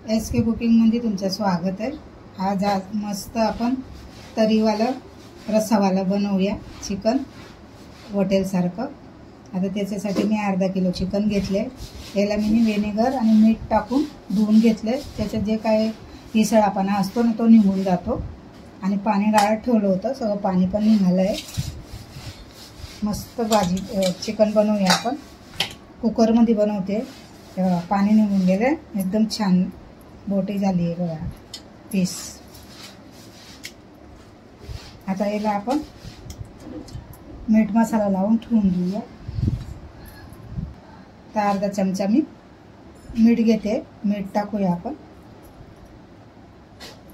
SK कुकिंगमध्ये तुमचं स्वागत आहे। आज मस्त आपण तरीवाला रस्सावाला बनवूया चिकन हॉटेलसारखं। आता त्याच्यासाठी मी अर्धा किलो चिकन घेतले। याला मी व्हिनेगर आणि मीठ टाकून धुवून घेतले। त्याच्यात जे काय हिसळापणा असतो ना तो निघून जातो आणि पाणी गाळत ठेवलं होतं, सगळं पाणी पण निघालंय। मस्त भाजी चिकन बनवूया आपण। कुकरमध्ये बनवते, पाणी निघून गेले, एकदम छान बोटी झाली आहे बघा पीस। आता याला आपण मीठ मसाला लावून ठेवून देऊया। तर अर्धा चमचा मी मीठ घेते, मीठ टाकूया आपण,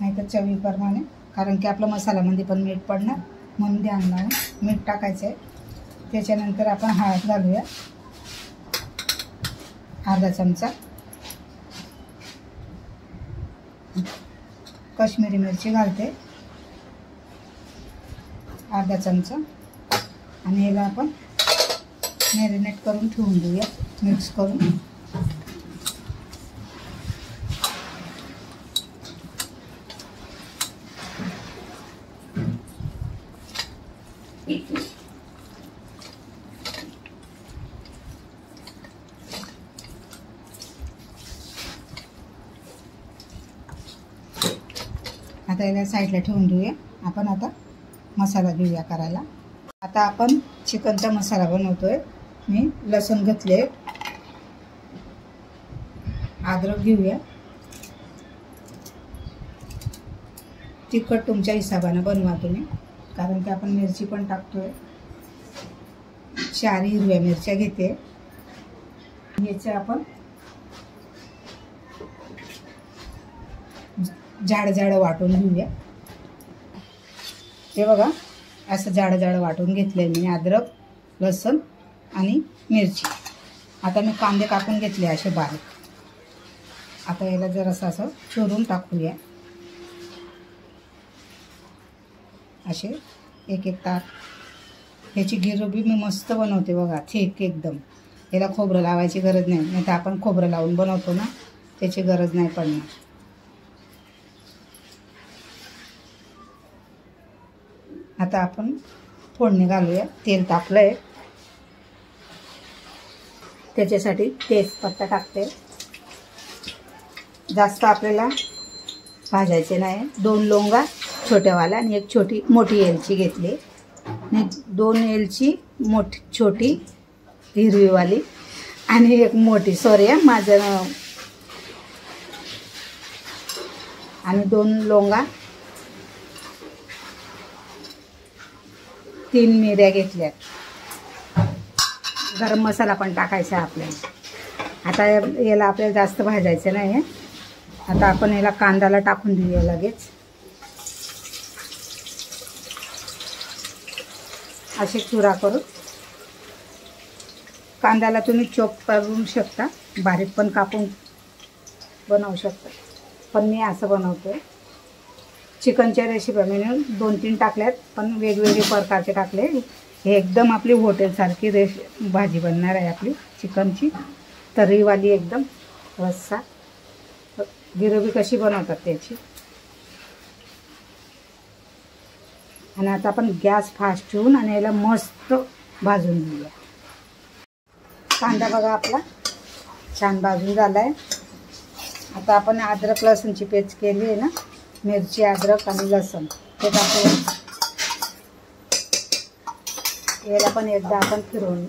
नाहीतर चवीप्रमाणे, कारण की आपल्या मसाल्यामध्ये पण मीठ पडणार म्हणून ध्यान लावून मीठ टाकायचं आहे। त्याच्यानंतर आपण हळद घालूया अर्धा चमचा, काश्मीरी मिरची घालते अर्धा चमचा, आणि याला आपण मॅरिनेट करून ठेवून देऊया मिक्स करून। आता याला साईडला ठेवून देऊया। आपण आता मसाला घेऊया करायला। आता आपण चिकनचा मसाला बनवतोय। मी लसूण घेतले, अद्रक घेऊया, तिखट तुमच्या हिशोबाने बनवा तुम्ही, कारण की आपण मिरची पण टाकतोय। 4 हिरव्या मिरच्या घेते, याचे आपण जाड जाड वाटून घेऊया। हे बघा असं जाड जाड वाटून घेतले मी अद्रक, लसूण आणि मिरची। आता मी कांदे कापून घेतले असे बारीक। आता याला जरासं असं चोरून टाकूया, असे एक एक ताक। ह्याची गिरवी मी मस्त बनवते बघा, थिक एकदम। याला खोबरं लावायची गरज नाही, नाही तर आपण खोबरं लावून बनवतो ना, त्याची गरज नाही पडणार। आता आपण फोडणी घालूया। तेल तापलंय, त्याच्यासाठी तेजपत्ता टाकते। जास्त आपल्याला भाजायचे नाही। 2 लवंगा छोट्यावाल्या आणि एक मोठी एलची घेतली, आणि 2 एलची छोटी हिरवीवाली आणि एक मोठी, सॉरी माझं, आणि 2 लवंगा, 3 मिऱ्या घेतल्या। गरम मसाला पण टाकायचा आपल्याला। आता याला आपल्याला जास्त भाजायचं नाही। आता आपण याला कांद्याला टाकून देऊया लगेच, असे चुरा करून। कांद्याला तुम्ही चॉप करू शकता, बारीक पण कापून बनवू शकता, पण मी असं बनवते। चिकनच्या रेसिपी मी 2-3 टाकल्यात, पण वेगवेगळे प्रकारचे टाकले। हे एकदम आपली हॉटेलसारखी भाजी बनणार आहे आपली चिकनची, तर्रीवाली एकदम रस्सा। गिरवी कशी बनवतात त्याची। आणि आता आपण गॅस फास्ट ठेवून आणि याला मस्त भाजून घेऊया। कांदा बघा आपला छान भाजून झालाय। आता आपण अद्रक लसूणची पेस्ट केली आहे ना, मिरची, अद्रक आणि लसूण ते टाकून याला पण एकदा आपण फिरवून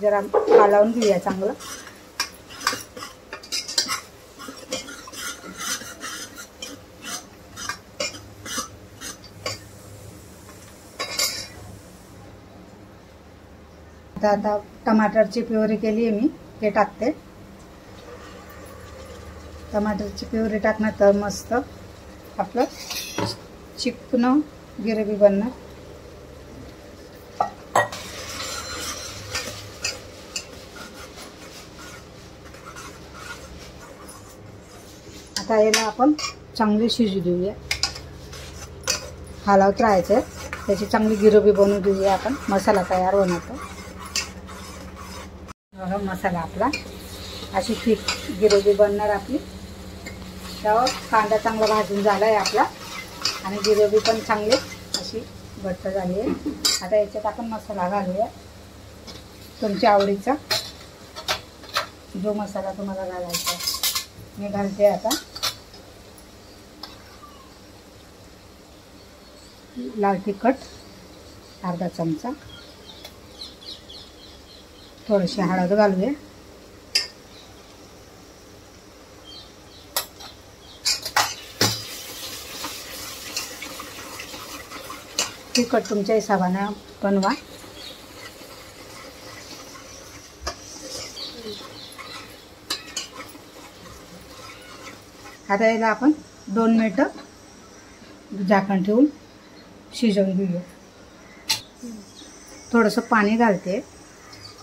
जरा कालवून घेऊया चांगलं। आता टमाटरची प्युरी केली आहे मी, ते टाकते। टमाटरची प्युरी टाकणार तर मस्त आपलं चिकन गिरवी बनणार। आता याला आपण चांगली शिजू देऊया, हलवत राहायचं, त्याची चांगली गिरवी बनवू देऊया आपण। मसाला तयार होणार, मसाला आपला अशी थिक गिरवी बनणार आपली। तेव्हा कांदा चांगला भाजून झाला आहे आपला आणि गिरवी पण चांगली अशी घट्ट झाली आहे. आता याच्यात आपण मसाला घालूया तुमच्या आवडीचा, जो मसाला तुम्हाला घालायचा मी घालते. आता लाल तिखट अर्धा चमचा, थोडीशी हळद घालूया, तिखट तुमच्या हिशोबाने बनवा. आता याला आपण 2 मिनिटं झाकण ठेवून शिजवून घेऊया. थोडंसं पाणी घालते,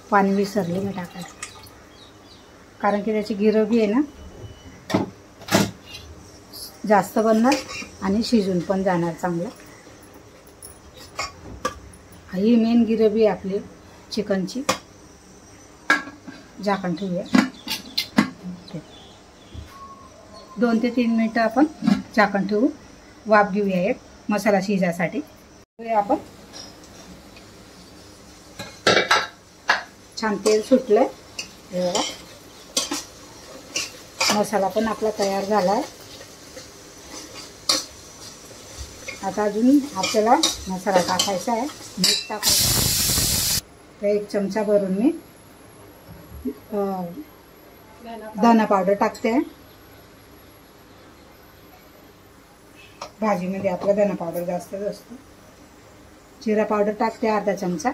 पाणी विसरले मी टाकायचं, कारण की त्याची गिरवी आहे ना जास्त बनणार आणि शिजून पण जाणार चांगलं. ही मेन गिरवी आहे आपली चिकनची. झाकण ठेवूया, 2 ते 3 मिनिटं आपण झाकण ठेवू, वाफ घेऊया एक मसाला शिजायसाठी. आपण छान तेल सुटलं हे बघा, मसाला पण आपला तयार झाला आहे. आता अजून आपल्याला मसाला टाकायचा आहे, मीठ टाकायचं. तर 1 चमचा भरून मी धना पावडर टाकते. भाजीमध्ये आपला धना पावडर जास्तच असतो. जिरा पावडर टाकते अर्धा चमचा.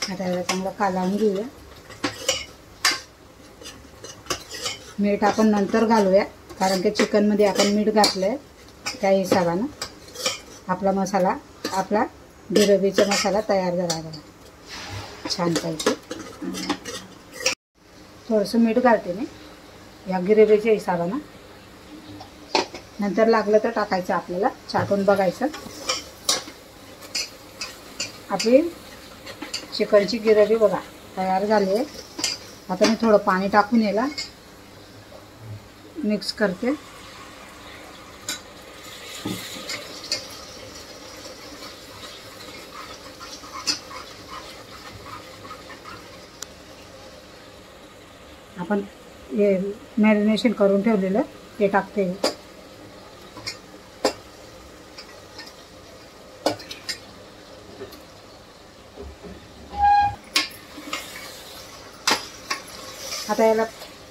आता याला चांगलं कालवून घेऊया. मीठ आपण नंतर घालूया, कारण की चिकनमध्ये आपण मीठ घातलं आहे, त्या हिशोबानं आपला मसाला, आपला गिरवीचा मसाला तयार झाला आहे छानपैकी. थोडंसं मीठ घालते मी या गिरवीच्या हिशोबानं, नंतर लागलं तर टाकायचं, आपल्याला चाटून बघायचं. आपली चिकनची गिरवी बघा तयार झाली आहे. आता मी थोडं पाणी टाकून याला मिक्स करते. आपण हे मॅरिनेशन करून ठेवलेलं ते टाकते. आता याला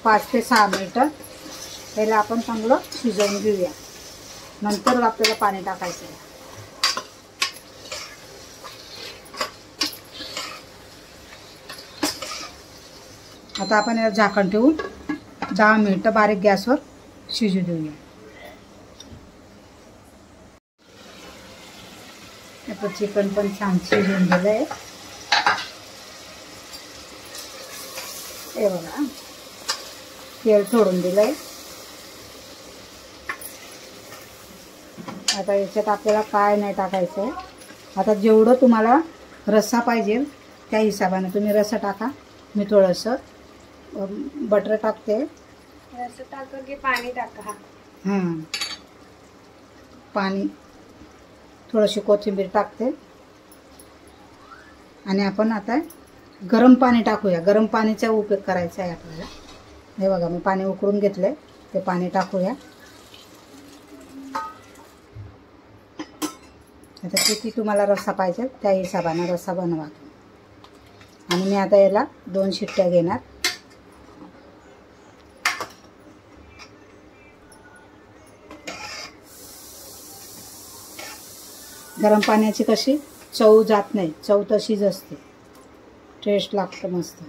5 ते 6 मिनिटं याला आपण चांगलं शिजवून घेऊया, नंतर आपल्याला पाणी टाकायचं आहे. आता आपण याला झाकण ठेवून 10 मिनिटं बारीक गॅसवर शिजू देऊया. आता चिकन पण छान शिजून गेलं आहे. हे बघा तेल सोडून दिलं आहे. आता याच्यात आपल्याला काय नाही टाकायचं आहे. आता जेवढं तुम्हाला रस्सा पाहिजे त्या हिशोबाने तुम्ही रस्सा टाका. मी थोडंसं बटर टाकते. रस्सा टाका की पाणी टाका? हां, पाणी, थोडीशी कोथिंबीर टाकते. आणि आपण आता गरम पाणी टाकूया. गरम पाणीचा उपयोग करायचा आहे आपल्याला. हे बघा मी पाणी उकळून घेतलंय, ते पाणी टाकूया. आता किती तुम्हाला रस्सा पाहिजे त्या हिशोबाने रस्सा बनवा. आणि मी आता याला 2 शिट्ट्या घेणार. गरम पाण्याची कशी चव जात नाही, चव तशीच असते, टेस्ट लागतं मस्त.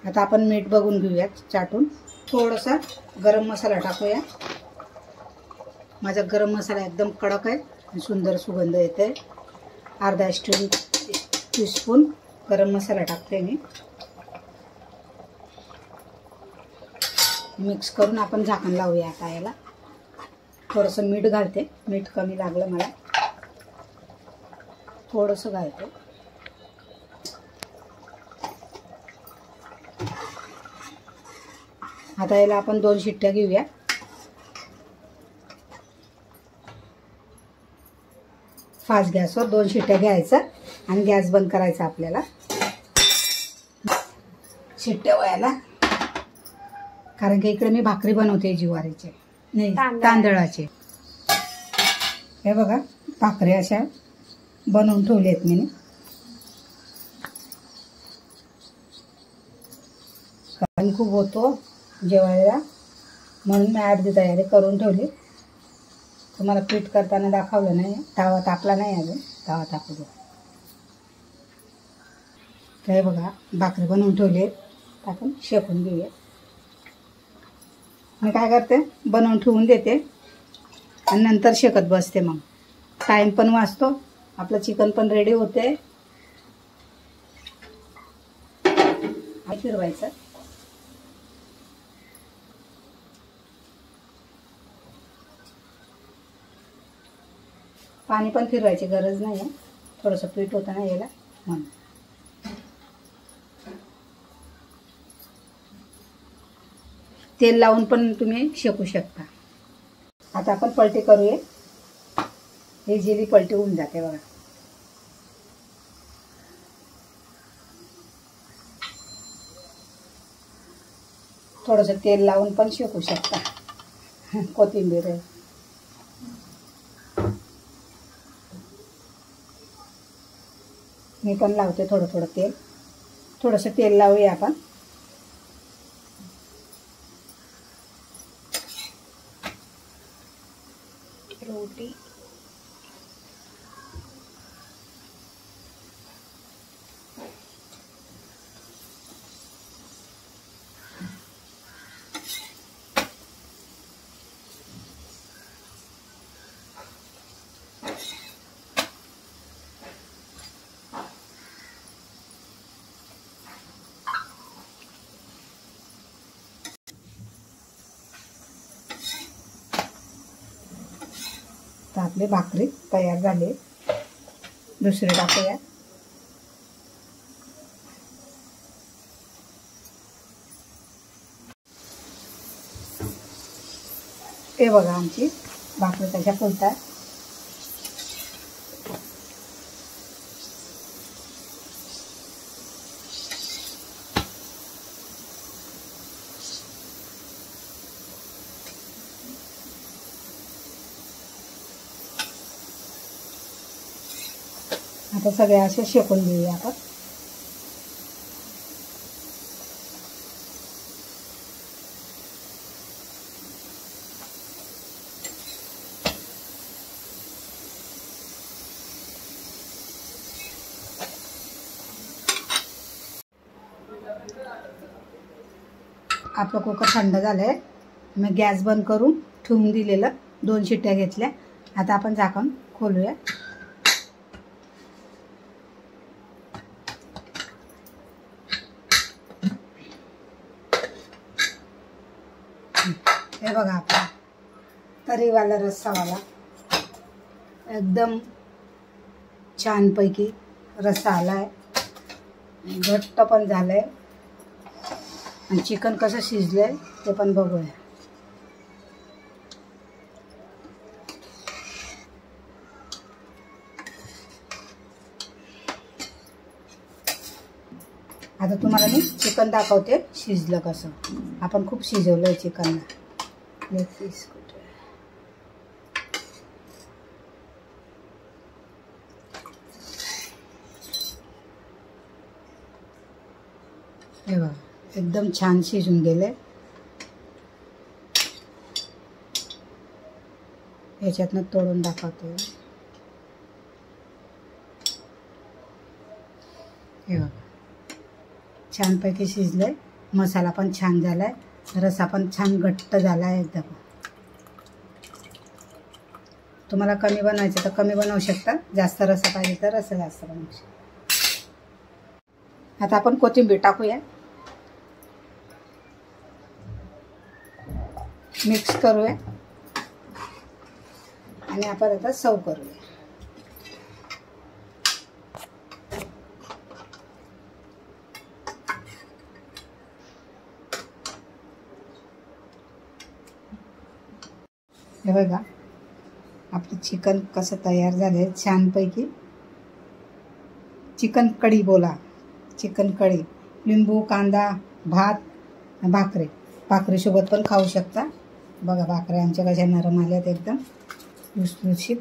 आता आपण मीठ बघून घेऊया चाटून. थोडासा गरम मसाला टाकूया. माझा गरम मसाला एकदम कडक आहे आणि सुंदर सुगंध येते. अर्धा टीस्पून गरम मसाला टाकते मी. मिक्स करून आपण झाकण लावूया. आता याला थोडंसं मीठ घालते. मीठ कमी लागलं मला, थोडंसं घालते. आता याला आपण 2 शिट्ट्या घेऊया. फास्ट गॅसवर 2 शिट्ट्या घ्यायचा आणि गॅस बंद करायचा आपल्याला. शिट्ट्या व्हायला, कारण की इकडे मी भाकरी बनवते ज्वारीचे नाही तांदळाचे. हे बघा भाकरी अशा बनवून ठेवली आहेत मी. कारण खूप होतो जेवायला म्हणून मी अर्धी तयारी करून ठेवली. तुम्हाला पीठ करताना दाखवलं नाही. तवा तापला नाही अजून, तवा तापू द्या. हे बघा भाकरी बनवून ठेवली आहेत. आपण शेकून घेऊया. मी काय करते, बनवून ठेवून देते आणि नंतर शेकत बसते. मग टाईम पण वाचतो, आपलं चिकन पण रेडी होते. फिरवायचं. पाणी पण फिरवायची गरज नाही आहे, थोडंसं पीठ होतं ना याला म्हणून. तेल लावून पण तुम्ही शेकू शकता. आता आपण पलटी करूया. हे जिरी पलटी होऊन जाते बघा. थोडंसं तेल लावून पण शेकू शकता. कोथिंबीर आहे. मी पण लावते थोडं थोडं तेल. थोडंसं तेल लावूया आपण. रोटी तर आपली भाकरी तयार झाली. दुसरी टाकूया. हे बघा आमची भाकरी कशा फुलतात. आता सगळ्या असे शेकून घेऊया आपण. आपलं कुकर थंड झालंय. मी गॅस बंद करून ठेवून दिलेलं. 2 शिट्ट्या घेतल्या. आता आपण झाकण खोलूया. हे बघा आपला तरीवाला रस्सावाला एकदम छानपैकी रस्सा आलाय. घट्ट पण झालंय आणि चिकन कसं शिजलंय ते पण बघूया. आता तुम्हाला मी चिकन दाखवते शिजलं कसं. आपण खूप शिजवलंय चिकनला. लेग पीस कुठे, हे बघा एकदम छान शिजून गेले. याच्यातनं तोडून दाखवते. हे बघा छानपैकी शिजलंय. मसाला पण छान झालाय. रस्सा पण छान घट्ट झालाय एकदम. तुम्हाला कमी बनवायचं तर कमी बनवू शकता. जास्त रस्सा पाहिजे तर रस्सा जास्त बनवू शकता. आता आपण कोथिंबीर टाकूया. मिक्स करूया आणि आपण आता सर्व करूया. हे बघा आपलं चिकन कसं तयार झालं आहे छानपैकी. चिकन कढी बोला, चिकन कढी, लिंबू, कांदा, भात, भाकरीसोबत पण खाऊ शकता. बघा भाकऱ्या आमच्या कशा नरम आल्यात एकदम लुसलुशीत.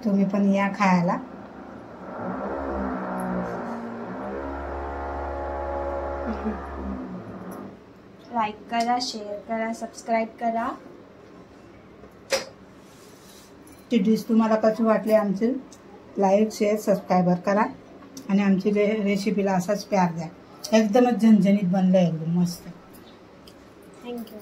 तुम्ही पण या खायला. लाईक करा, शेअर करा, सबस्क्राईब करा. ती डिश तुम्हाला कशी वाटली आमची, लाईक शेअर सबस्क्राईबर करा आणि आमची रेसिपीला असाच प्यार द्या. एकदमच झणझणीत बनलं, एकदम मस्त. थँक्यू.